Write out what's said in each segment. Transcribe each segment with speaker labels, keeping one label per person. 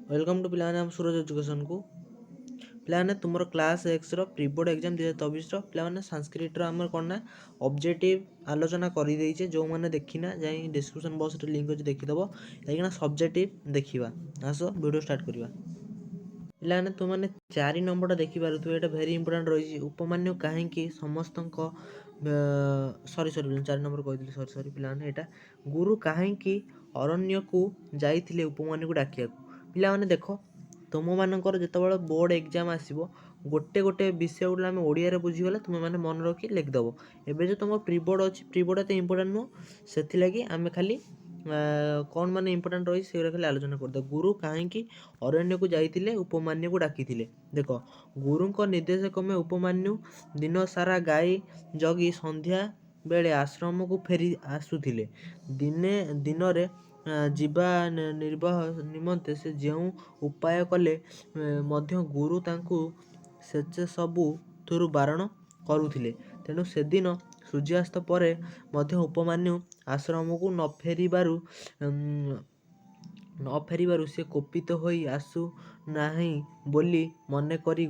Speaker 1: Welcome to पिलाने हम सूरज education को पिलाने तुम class x pre board exam 2024 पिलाने संस्कृत आम कौन ना ऑब्जेक्टिव आलोचना कर देचे जो मैंने देखिना जाई डिस्क्रिप्शन बॉक्स रे लिंक अच्छे देखीदेव कहीं सब्जेक्टिव देखा आस वीडियो स्टार्ट करवा पिलाने तुमने 4 नंबर देखिपे ये भेरी इंपोर्टाट रही उपमान्य कहीं समस्त सरी सरी 4 नंबर कही सरी सरी पिलाने यहाँ गुरु कहीं अरण्य को जाइए उपमान्य को डाकिया पिलाने देख तुम मानकर जिते बोर्ड एग्जाम आसो गोटे गोटे विषय गुला आम ओडिया बुझीगले तुम मैंने मन रखी लिखिदेव एवं जो तुम प्री बोर्ड अच्छी प्री बोर्ड एत इंपोर्टाट नुह से आम खाली कौन मान इंपोर्टाट रही से खाली आलोचना करदे गुरु कहीं अरण्य को जाइए उपमान्य को डाकी देख गुरु निर्देश क्रमे उपमान्यु दिन सारा गाई जगी संध्या बेले आश्रम को फेरी आसुथिले दिने दिन जीवा निर्वाह निमंते से जो उपाय कले मध्य गुरु तांकु से सबु थुरु बारण करुथिले तेणु से दिन सूर्यास्त परे मध्य उपमान्यु आश्रम को न फेरिबारु से कोपित होई आसु नाही बोली मने करी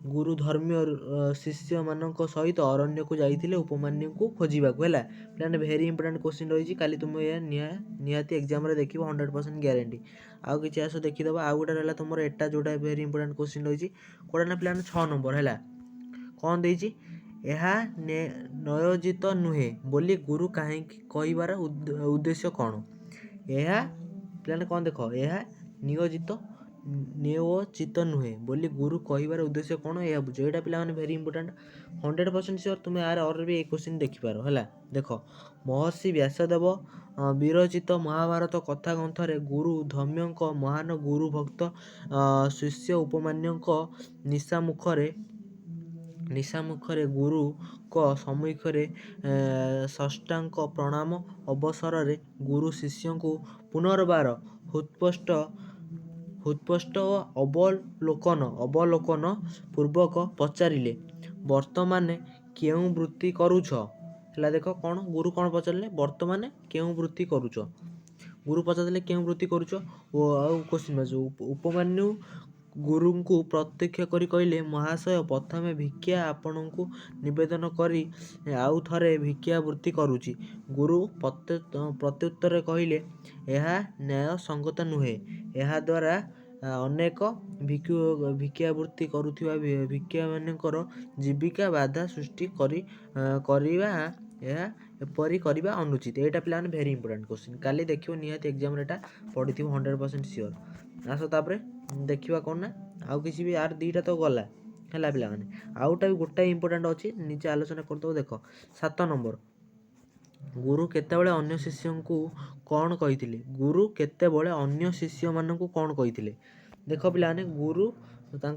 Speaker 1: गुरु धर्मीय शिष्य मानक सहित अरण्य को जाइए उपमान्यु को खोजा है भेरी इंपोर्टाट क्वेश्चन रही है तुम यह निहाती एग्जाम देख 100% ग्यारंटी आउ कि आस देखीदेव आउ गोटे रहा तुम एटा जोटा भेरी इंपोर्टाट क्वेश्चन रही कौटा ना पिला 6 नंबर है कौन देती यह नयोजित नुहे बोली गुरु कहीं कहबार उद्देश्य कौन यह पिलाने कौन देख यह नियोजित नुहे बोली गुरु कहबार उद्देश्य कौन यह बुझ यहाँ पिला भेरी इंपोर्टाट 100% श्योर तुम यार और भी एक क्वेश्चन देखिपार है देख महर्षि व्यासदेव विरचित महाभारत कथा ग्रंथ गुरु धम्य महान गुरु भक्त शिष्य उपमान्य निशा मुखरे गुरु को सम्मुखरे षष्टांग प्रणाम अवसर गुरु शिष्य को पुनर्बार हुत्पष्ट अवलोकन पूर्वक पचारे वर्तमान क्यों वृत्ति करुछ है देख कौन गुरु कौन पचारे वर्तमान क्यों वृत्ति करुछ गुरु पचारे क्यों वृत्ति करुछ क्वेश्चन उपमान्यु गुरु को प्रत्यक्ष करी कहले महाशय प्रथमे भिक्षा आपण को निवेदन करी आउ थरे भिक्षा वृत्ति करुची गुरु प्रत्युत्तर कहले यह न्याय संगत नुहे यह द्वारा अनेक भिक्षावृत्ति करुथिबा भिक्षा मानकर जीविका बाधा सृष्टि करिबा यह एपरी करवा अनुचित यहाँ पिला भेरी इंपोर्टाट क्वेश्चन काली देखियो निहाती एग्जाम एटा पढ़ी 100% श्योर आस तापर देखा कौन ना आउ किसी भी यार दीटा तो गला है पिला आउटा भी गोटाए इंपोर्टाट अच्छी निजे आलोचना करदे देख 7 नंबर गुरु केतेबेले अन्य शिष्य को कौन कही गुरु केतेबेले अन्य शिष्य मान कौन कही देख पिलाने गुरु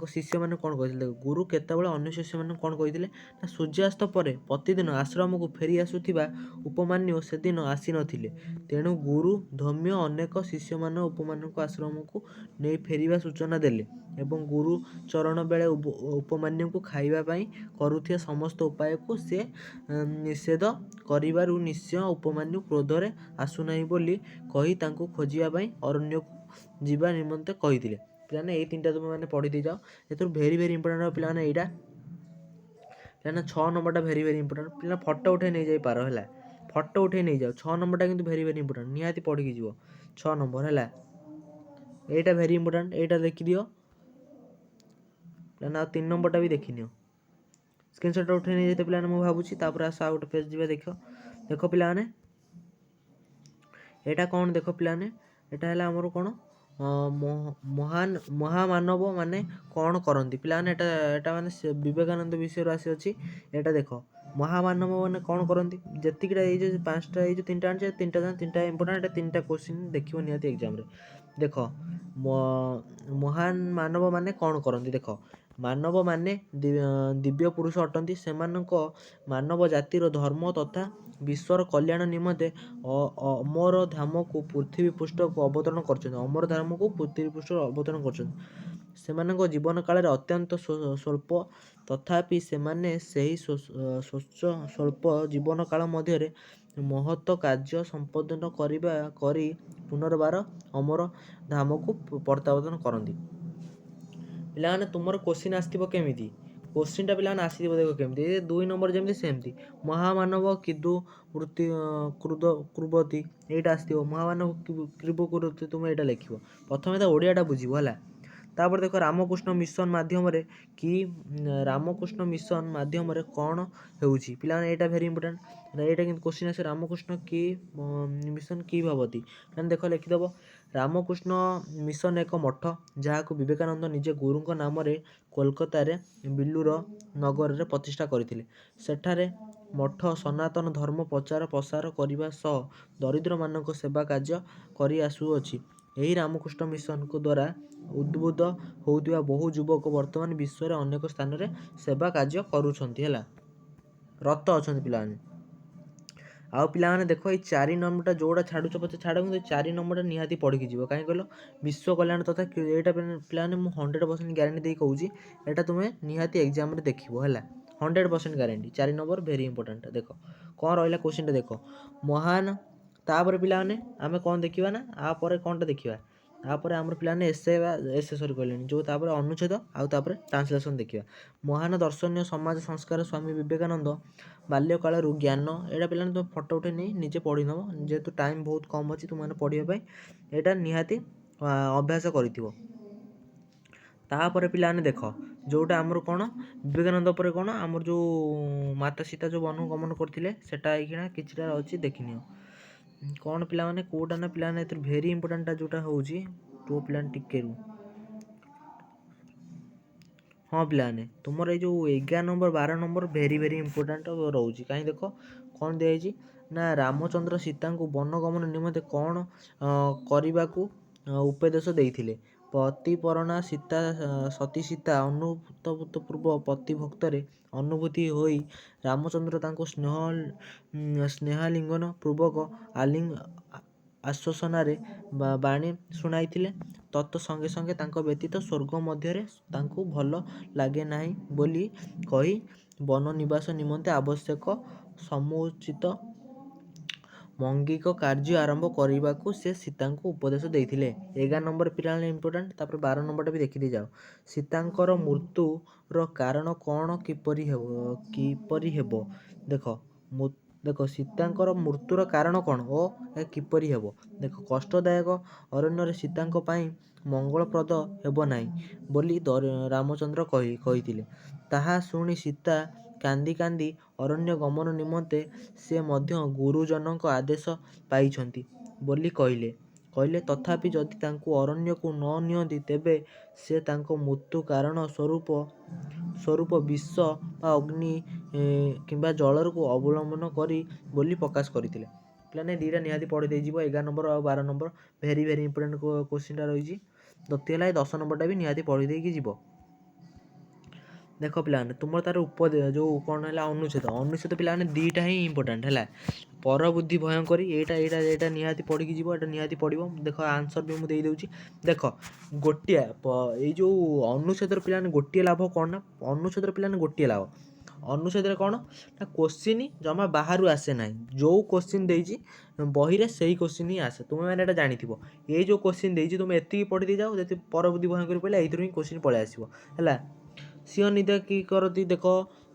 Speaker 1: शिष्य मैंने कौन कही गुरु केतेबेले अन्य शिष्य मैंने कौन कही सूर्यास्त पर प्रतिदिन आश्रम को फेरी आसुथिबा उपमान्य से दिन आसी नथिले तेणु गुरु धम्य अनेक शिष्य मान उपमान्य आश्रम को नहीं फेरिबा सूचना देले एवं गुरु चरण बेले उपमान्य को खाइबापी करुथिबा समस्त उपाय को से निषेध करिबारु निश्चय उपमान्यु क्रोधरे आसुनाही बोली कही तांको खोजिबापी अरण्य को जीवा निमंते कहिथिले पिलाने ये 3टा तुम मैंने पढ़ी दी जाओ ये भेरी भेरी इंपोर्टाट पिलाने यहाँ पिलाने 6 नंबरटा भेरी भेरी इंपोर्टाट पिला फटो उठे नहीं जापार है फटो उठे नहीं जाओ 6 नंबरटा किंतु भेरी भेरी इंपोर्टाट निहाती पढ़ी जीव 6 नंबर है यहाँ भेरी इंपोर्टाट यहाँ देखिदियो पिलाने 3 नंबरटा भी देखनी स्क्रीनशॉट उठे नहीं जाते पिलाने मुझे भावुची तापर आस आ गोटे पेज जी देख देख पिलाने यहाँ कौन देख पिलाने यहाँ है आमर कौन महामानव माने कौन करती पिलाने एटा माने विवेकानंद विषय आसी अच्छी यहाँ देख महामानव माने कौन करती जीतकीटा ये 5टा ये 3टा आनी 3टा इंपोर्टाट 3टा क्वेश्चन देखो निहाती एग्जाम देख महान मानव माने कौन करती देख मानव माने दिव्य पुरुष अटंती सेमानक मानव जातिर धर्म तथा विश्वर कल्याण निमंते अमर धाम को पृथ्वी पृष्ठ को अवतरण कर अमर धाम को पृथ्वी पृष्ठ अवतरण कर जीवन काल अत्यंत स्वल्प तथापि सेमाने सही स्वल्प जीवन काल मध्य ମହତ କାର୍ଯ୍ୟ ସମ୍ପାଦନ କରି ପୁନର୍ବାର ଅମର ଧାମକୁ ପ୍ରତ୍ୟାବର୍ତ୍ତନ କରନ୍ତି। ପିଲାମାନେ ତୁମର କୋଶ୍ଚିନ୍ ଆସିଥିବ କେମିତି, କୋଶ୍ଚିନ୍ଟା ପିଲାମାନେ ଆସିଥିବ ଦେଖ କେମିତି, 2 ନମ୍ବର ଯେମିତି ସେମିତି ମହାମାନବ କିଦୁ ବୃତ୍ତି କୁର୍ବତୀ ଏଇଟା ଆସିଥିବ, ମହାମାନବ କ୍ରିବୁ କୁର୍ବତୀ ତୁମେ ଏଇଟା ଲେଖିବ। ପ୍ରଥମେ ତ ଓଡ଼ିଆଟା ବୁଝିବ ହେଲା। ତାପରେ ଦେଖ ରାମକୃଷ୍ଣ ମିଶନ ମାଧ୍ୟମରେ ରାମକୃଷ୍ଣ ମିଶନ ମାଧ୍ୟମରେ କ'ଣ ହେଉଛି ପିଲାମାନେ, ଏଇଟା ଭେରି ଇମ୍ପୋର୍ଟାଣ୍ଟ। ଏଇଟା କିନ୍ତୁ କୋଶ୍ଚିନ୍ ଆସିବ, ରାମକୃଷ୍ଣ କି ମିଶନ କି ଭବତି। ଦେଖ ଲେଖିଦେବ, ରାମକୃଷ୍ଣ ମିଶନ ଏକ ମଠ ଯାହାକୁ ବିବେକାନନ୍ଦ ନିଜେ ଗୁରୁଙ୍କ ନାମରେ କୋଲକାତାରେ ବେଲୁର ନଗରରେ ପ୍ରତିଷ୍ଠା କରିଥିଲେ। ସେଠାରେ ମଠ ସନାତନ ଧର୍ମ ପ୍ରଚାର ପ୍ରସାର କରିବା ସହ ଦରିଦ୍ରମାନଙ୍କ ସେବା କାର୍ଯ୍ୟ କରି ଆସୁଅଛି। ଏହି ରାମକୃଷ୍ଣ ମିଶନଙ୍କ ଦ୍ୱାରା ଉଦ୍ବୁଦ୍ଧ ହେଉଥିବା ବହୁ ଯୁବକ ବର୍ତ୍ତମାନ ବିଶ୍ୱରେ ଅନେକ ସ୍ଥାନରେ ସେବା କାର୍ଯ୍ୟ କରୁଛନ୍ତି ହେଲା, ରତ ଅଛନ୍ତି ପିଲାମାନେ। ଆଉ ପିଲାମାନେ ଦେଖ ଏଇ 4 ନମ୍ବରଟା ଯେଉଁଟା ଛାଡ଼ୁଛ ପଛେ ଛାଡ଼, କିନ୍ତୁ 4 ନମ୍ବରଟା ନିହାତି ପଢ଼ିକି ଯିବ। କାହିଁକି କହିଲ, ବିଶ୍ୱ କଲ୍ୟାଣ ତଥା ଏଇଟା ପିଲାମାନେ ମୁଁ 100% ଗ୍ୟାରେଣ୍ଟି ଦେଇ କହୁଛି, ଏଇଟା ତୁମେ ନିହାତି ଏକ୍ଜାମ୍ରେ ଦେଖିବ ହେଲା, 100% ଗ୍ୟାରେଣ୍ଟି। 4 number very important. ଦେଖ କ'ଣ ରହିଲା କୋଶ୍ଚିନ୍ଟା ଦେଖ, ମହାନ। ତାପରେ ପିଲାମାନେ ଆମେ କ'ଣ ଦେଖିବା ନା, ଆପରେ କ'ଣଟା ଦେଖିବା, ତାପରେ ଆମର ପିଲାମାନେ ଏସେ ସରି କହିଲେଣି, ଯେଉଁ ତାପରେ ଅନୁଚ୍ଛେଦ ଆଉ ତାପରେ ଟ୍ରାନ୍ସଲେସନ୍ ଦେଖିବା। ମହାନ ଦର୍ଶନୀୟ ସମାଜ ସଂସ୍କାର ସ୍ୱାମୀ ବିବେକାନନ୍ଦ ବାଲ୍ୟକାଳରୁ ଜ୍ଞାନ, ଏଇଟା ପିଲାମାନେ ତୁମେ ଫଟୋ ଉଠେଇ ନେଇ ନିଜେ ପଢ଼ି ନେବ, ଯେହେତୁ ଟାଇମ୍ ବହୁତ କମ୍ ଅଛି ତୁମମାନେ ପଢ଼ିବା ପାଇଁ, ଏଇଟା ନିହାତି ଅଭ୍ୟାସ କରିଥିବ। ତାପରେ ପିଲାମାନେ ଦେଖ ଯେଉଁଟା ଆମର କ'ଣ ବିବେକାନନ୍ଦ ଉପରେ କ'ଣ ଆମର ଯେଉଁ ମାତା ସୀତା ଯେଉଁ ବନକୁ ଗମନ କରିଥିଲେ ସେଟା ହେଇକିନା କିଛିଟା ଅଛି ଦେଖିନିଅ। କ'ଣ ପିଲାମାନେ କେଉଁଟା ନା ପିଲାମାନେ ଏଥିରୁ ଭେରି ଇମ୍ପୋର୍ଟାଣ୍ଟଟା ଯେଉଁଟା ହେଉଛି ପୁଅ ପିଲାମାନେ ଟିକେ ରୁ, ହଁ ପିଲାମାନେ ତୁମର ଏଇ ଯେଉଁ 11 ନମ୍ବର 12 ନମ୍ବର ଭେରି ଇମ୍ପୋର୍ଟାଣ୍ଟ ରହୁଛି। କାହିଁ ଦେଖ କ'ଣ ଦିଆଯାଇଛି ନା, ରାମଚନ୍ଦ୍ର ସୀତାଙ୍କୁ ବନଗମନ ନିମନ୍ତେ କ'ଣ କରିବାକୁ ଉପଦେଶ ଦେଇଥିଲେ। ପତିପରଣା ସତୀ ସୀତା ଅନୁଭୂତପୂର୍ବ ପତିଭକ୍ତରେ ଅନୁଭୂତି ହୋଇ ରାମଚନ୍ଦ୍ର ତାଙ୍କୁ ସ୍ନେହାଲିଙ୍ଗନ ପୂର୍ବକ ଆଶ୍ୱାସନାରେ ବାଣୀ ଶୁଣାଇଥିଲେ। ତତ୍ ସଙ୍ଗେ ସଙ୍ଗେ ତାଙ୍କ ବ୍ୟତୀତ ସ୍ୱର୍ଗ ମଧ୍ୟରେ ତାଙ୍କୁ ଭଲ ଲାଗେ ନାହିଁ ବୋଲି କହି ବନ ନିବାସ ନିମନ୍ତେ ଆବଶ୍ୟକ ସମୁଚିତ ମୌଙ୍ଗିକ କାର୍ଯ୍ୟ ଆରମ୍ଭ କରିବାକୁ ସେ ସୀତାଙ୍କୁ ଉପଦେଶ ଦେଇଥିଲେ। 11 ନମ୍ବର ପିଲାମାନେ ଇମ୍ପୋର୍ଟାଣ୍ଟ। ତାପରେ 12 ନମ୍ବରଟା ବି ଦେଖିଦେଇ ଯାଅ। ସୀତାଙ୍କର ମୃତ୍ୟୁର କାରଣ କ'ଣ କିପରି ହେବ ଦେଖ ସୀତାଙ୍କର ମୃତ୍ୟୁର କାରଣ କ'ଣ ଓ କିପରି ହେବ। ଦେଖ କଷ୍ଟଦାୟକ ଅରଣ୍ୟରେ ସୀତାଙ୍କ ପାଇଁ ମଙ୍ଗଳପ୍ରଦ ହେବ ନାହିଁ ବୋଲି ରାମଚନ୍ଦ୍ର କହିଥିଲେ। ତାହା ଶୁଣି ସୀତା କାନ୍ଦି କାନ୍ଦି ଅରଣ୍ୟ ଗମନ ନିମନ୍ତେ ସେ ମଧ୍ୟ ଗୁରୁଜନଙ୍କ ଆଦେଶ ପାଇଛନ୍ତି ବୋଲି କହିଲେ। ତଥାପି ଯଦି ତାଙ୍କୁ ଅରଣ୍ୟକୁ ନ ନିଅନ୍ତି ତେବେ ସେ ତାଙ୍କ ମୃତ୍ୟୁ କାରଣ ସ୍ୱରୂପ ବିଷ ବା ଅଗ୍ନି କିମ୍ବା ଜଳକୁ ଅବଲମ୍ବନ କରି ବୋଲି ପ୍ରକାଶ କରିଥିଲେ। ପିଲାମାନେ ଦୁଇଟା ନିହାତି ପଢ଼ି ଦେଇଯିବ, 11 ନମ୍ବର ଆଉ 12 ନମ୍ବର ଭେରି ଇମ୍ପୋର୍ଟାଣ୍ଟ କୋଶ୍ଚିନ୍ଟା ରହିଛି। ଦ୍ୱିତୀୟ ହେଲା 10 ନମ୍ବରଟା ବି ନିହାତି ପଢ଼ି ଦେଇକି ଯିବ। ଦେଖ ପିଲାମାନେ ତୁମର ତାର ଯେଉଁ କ'ଣ ହେଲା ଅନୁଚ୍ଛେଦ ପିଲାମାନେ ଦୁଇଟା ହିଁ ଇମ୍ପୋର୍ଟାଣ୍ଟ ହେଲା। ପରବୁଦ୍ଧି ଭୟଙ୍କରୀ ଏଇଟା ନିହାତି ପଢ଼ିକି ଯିବ, ଏଇଟା ନିହାତି ପଢ଼ିବ। ଦେଖ ଆନ୍ସର୍ ବି ମୁଁ ଦେଇଦେଉଛି। ଦେଖ ଗୋଟିଏ ଏଇ ଯେଉଁ ଅନୁଚ୍ଛେଦର ପିଲାମାନେ ଗୋଟିଏ ଲାଭ କ'ଣ ନା, ଅନୁଚ୍ଛେଦର ପିଲାମାନେ ଗୋଟିଏ ଲାଭ, ଅନୁଚ୍ଛେଦରେ କ'ଣ ନା କୋଶ୍ଚିନ୍ ଜମା ବାହାରୁ ଆସେ ନାହିଁ। ଯେଉଁ କୋଶ୍ଚିନ୍ ଦେଇଛି ବହିରେ ସେଇ କୋଶ୍ଚିନ୍ ହିଁ ଆସେ, ତୁମେମାନେ ଏଇଟା ଜାଣିଥିବ। ଏଇ ଯେଉଁ କୋଶ୍ଚିନ୍ ଦେଇଛି ତୁମେ ଏତିକି ପଢ଼ି ଦେଇଯାଅ, ଯଦି ପରବୁଦ୍ଧି ଭୟଙ୍କରୀ ପଡ଼ିଲେ ଏଇଥିରୁ ହିଁ କୋଶ୍ଚିନ୍ ପଳେଇ ଆସିବ ହେଲା। ସିଂହ ନିଦ କି କରନ୍ତି ଦେଖ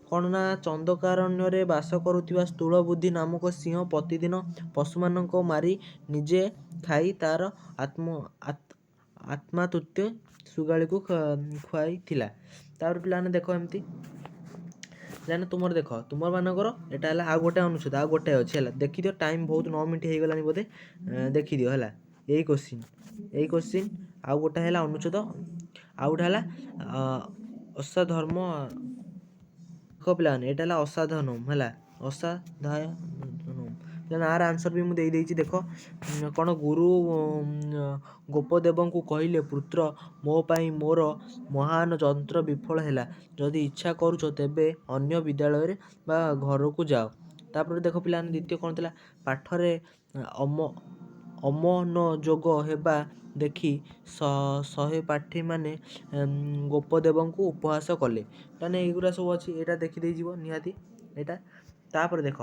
Speaker 1: କ'ଣ ନା, ଚନ୍ଦକାରଣ୍ୟରେ ବାସ କରୁଥିବା ସ୍ଥୂଳ ବୁଦ୍ଧି ନାମକ ସିଂହ ପ୍ରତିଦିନ ପଶୁମାନଙ୍କ ମାରି ନିଜେ ଖାଇ ତାର ଆତ୍ମାତୃପ୍ତି ଶୁଗାଳିକୁ ଖୁଆଇଥିଲା। ତାପରେ ପିଲାମାନେ ଦେଖ ଏମିତି ତୁମର ଦେଖ ତୁମମାନଙ୍କର ଏଇଟା ହେଲା ଆଉ ଗୋଟେ ଅନୁଚ୍ଛେଦ, ଆଉ ଗୋଟେ ଅଛି ହେଲା, ଦେଖିଦିଅ। ଟାଇମ୍ ବହୁତ 9 ମିନିଟ୍ ହେଇଗଲାଣି ବୋଧେ, ଦେଖିଦିଅ ହେଲା। ଏଇ କୋଶ୍ଚିନ୍ ଆଉ ଗୋଟେ ହେଲା ଅନୁଚ୍ଛେଦ, ଆଉ ଗୋଟେ ହେଲା ଅସାଧର୍ମ। ଦେଖ ପିଲାମାନେ ଏଇଟା ହେଲା ଅସାଧନମ ହେଲା, ଅସାଧାନମ। ଆର ଆନ୍ସର୍ ବି ମୁଁ ଦେଇଦେଇଛି। ଦେଖ କ'ଣ ଗୁରୁ ଗୋପଦେବଙ୍କୁ କହିଲେ, ପୁତ୍ର ମୋ ପାଇଁ ମୋର ମହାନ ଯନ୍ତ୍ର ବିଫଳ ହେଲା। ଯଦି ଇଚ୍ଛା କରୁଛ ତେବେ ଅନ୍ୟ ବିଦ୍ୟାଳୟରେ ବା ଘରକୁ ଯାଅ। ତାପରେ ଦେଖ ପିଲାମାନେ ଦ୍ୱିତୀୟ କ'ଣ ଥିଲା, ପାଠରେ ଅମନୋଯୋଗ ହେବା ଦେଖି ସହପାଠୀମାନେ ଗୋପଦେବଙ୍କୁ ଉପହାସ କଲେ। ମାନେ ଏଇଗୁଡ଼ା ସବୁ ଅଛି, ଏଇଟା ଦେଖିଦେଇଯିବ ନିହାତି ଏଇଟା। ତାପରେ ଦେଖ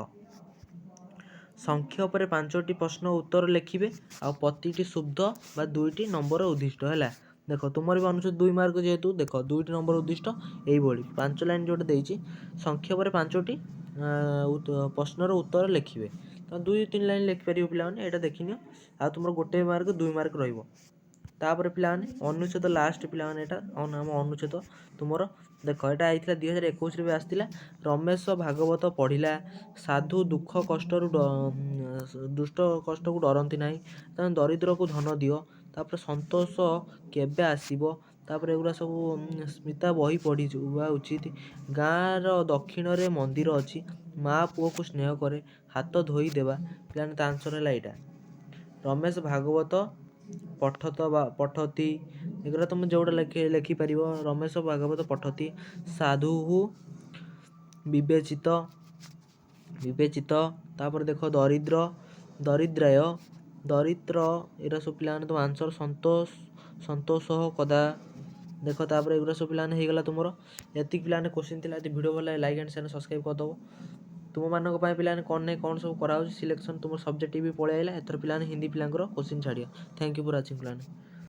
Speaker 1: ସଂଖ୍ୟା ଉପରେ 5ଟି ପ୍ରଶ୍ନ ଉତ୍ତର ଲେଖିବେ ଆଉ ପ୍ରତିଟି ଶୁଦ୍ଧ ବା 2ଟି ନମ୍ବର ଉଦ୍ଦିଷ୍ଟ ହେଲା। ଦେଖ ତୁମର ବି ଅନୁଚିତ 2 ମାର୍କ ଯେହେତୁ ଦେଖ 2ଟି ନମ୍ବର ଉଦ୍ଦିଷ୍ଟ ଏଇଭଳି 5 ଲାଇନ୍ ଯୋଉଟା ଦେଇଛି ସଂଖ୍ୟା ଉପରେ 5ଟି ପ୍ରଶ୍ନର ଉତ୍ତର ଲେଖିବେ। ତ 2-3 ଲାଇନ୍ ଲେଖିପାରିବ ପିଲାମାନେ, ଏଇଟା ଦେଖିନିଅ। ଆଉ ତୁମର 1 ମାର୍କ 2 ମାର୍କ ରହିବ। ତାପରେ ପିଲାମାନେ ଅନୁଚ୍ଛେଦ ଲାଷ୍ଟ ପିଲାମାନେ ଏଇଟା ଆମ ଅନୁଚ୍ଛେଦ ତୁମର ଦେଖ ଏଇଟା ଆଇଥିଲା 2021ରେ ବି ଆସିଥିଲା। ରମେଶ ଭାଗବତ ପଢ଼ିଲା, ସାଧୁ ଦୁଃଖ କଷ୍ଟରୁ ଦୁଷ୍ଟ କଷ୍ଟକୁ ଡରନ୍ତି ନାହିଁ, ତାପରେ ଦରିଦ୍ରକୁ ଧନ ଦିଅ, ତାପରେ ସନ୍ତୋଷ କେବେ ଆସିବ, ତାପରେ ଏଗୁଡ଼ା ସବୁ ସ୍ମିତା ବହି ପଢ଼ିବା ଉଚିତ, ଗାଁର ଦକ୍ଷିଣରେ ମନ୍ଦିର ଅଛି, ମା ପୁଅକୁ ସ୍ନେହ କରେ, ହାତ ଧୋଇ ଦେବା। ପିଲାମାନେ ତା ଆନ୍ସର ହେଲା ଏଇଟା। ରମେଶ ଭାଗବତ ପଠତି ଏଗୁଡ଼ା ତୁମେ ଯେଉଁଟା ଲେଖିପାରିବ। ରମେଶ ଭାଗବତ ପଠତି, ସାଧୁହୁ ବିବେଚିତ, ତାପରେ ଦେଖ ଦରିଦ୍ରାୟ, ଦରିଦ୍ର ଏଗୁଡ଼ା ସବୁ ପିଲାମାନେ ତୁମ ଆନ୍ସର। ସନ୍ତୋଷ କଦା ଦେଖ, ତାପରେ ଏଗୁଡ଼ା ସବୁ ପିଲାମାନେ ହେଇଗଲା ତୁମର। ଏତିକି ପିଲାମାନେ କୋଶ୍ଚିନ୍ ଥିଲା। ଯଦି ଭିଡ଼ିଓ ଭଲ ଲାଗେ ଲାଇକ୍ ଆଣ୍ଡ ଚ୍ୟାନେଲ୍ ସବସ୍କ୍ରାଇବ୍ କରିଦେବ। ତୁମମାନଙ୍କ ପାଇଁ ପିଲାମାନେ କ'ଣ ସବୁ କରାହେଉଛି ସିଲେକ୍ସନ୍ ତୁମ ସବଜେକ୍ଟିଭ୍ ବି ପଳେଇ ଆଇଲା। ଏଥର ପିଲାମାନେ ହିନ୍ଦୀ ପିଲାଙ୍କର କୋଶ୍ଚିନ୍ ଛାଡ଼ିବ। ଥ୍ୟାଙ୍କ ୟୁ ଫର୍ ୱାଚିଂ ପିଲାମାନେ।